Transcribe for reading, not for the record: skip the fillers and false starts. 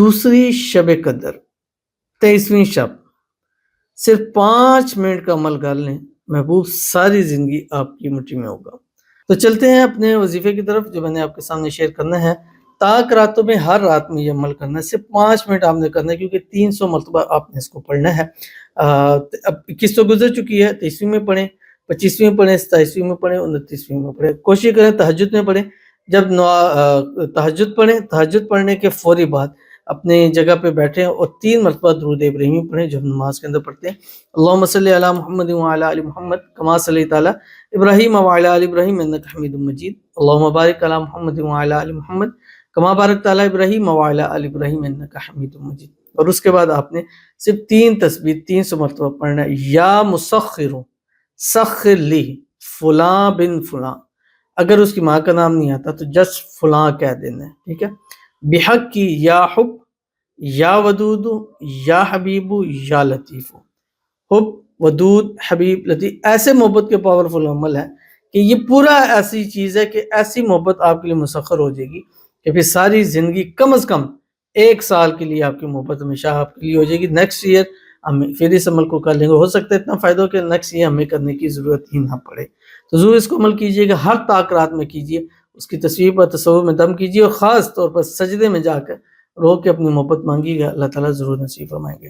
دوسری شب قدر 23ویں شب صرف 5 منٹ کا عمل کر لیں، محبوب ساری زندگی آپ کی مٹھی میں ہوگا۔ تو چلتے ہیں اپنے وظیفے کی طرف جو میں نے آپ کے سامنے شیئر کرنا ہے۔ طاق راتوں میں ہر رات میں یہ عمل کرنا ہے، صرف 5 منٹ آپ نے کرنا ہے، کیونکہ 300 مرتبہ آپ نے اس کو پڑھنا ہے۔ اب 21 تو گزر چکی ہے، 23ویں میں پڑھیں، 25ویں میں پڑھیں، 27ویں میں پڑھیں، 29ویں میں پڑھیں۔ کوشش کریں تہجد میں پڑھیں۔ جب تہجد پڑھیں، تہجد پڑھنے کے فوری بعد اپنے جگہ پہ بیٹھیں اور 3 مرتبہ درود ابراہیمی پڑھیں جو ہم نماز کے اندر پڑھتے ہیں۔ اللہم صلی علی محمد وعلی آل محمد کما صلیت علی ابراہیم وعلی آل ابراہیم انک حمید مجید۔ اللہم بارک علی محمد وعلی آل محمد کما بارکت علی ابراہیم وعلی آل ابراہیم انک حمید مجید۔ اور اس کے بعد آپ نے صرف 3 تسبیح 300 مرتبہ پڑھنا ہے۔ یا مسخر سخر لی فلاں بن فلاں، اگر اس کی ماں کا نام نہیں آتا تو جسٹ فلاں کہہ دینا ہے، ٹھیک ہے۔ بحق کی یا حب یا ودود یا حبیب یا لطیف، حب ودود حبیب لطیف، ایسے محبت کے پاورفل عمل ہے کہ یہ پورا ایسی چیز ہے کہ ایسی محبت آپ کے لیے مسخر ہو جائے گی کہ پھر ساری زندگی کم از کم 1 سال کے لیے آپ کی محبت ہمیشہ آپ کے لیے ہو جائے گی۔ نیکسٹ ایئر ہم پھر اس عمل کو کر لیں گے، ہو سکتا ہے اتنا فائدہ ہو کہ نیکسٹ ایئر ہمیں کرنے کی ضرورت ہی نہ پڑے۔ تو ضرور اس کو عمل کیجئے گا، ہر طاق رات میں کیجئے، اس کی تصویر پر تصور میں دم کیجئے اور خاص طور پر سجدے میں جا کر رو کے اپنی محبت مانگیے گا، اللہ تعالیٰ ضرور نصیب فرمائیں گے۔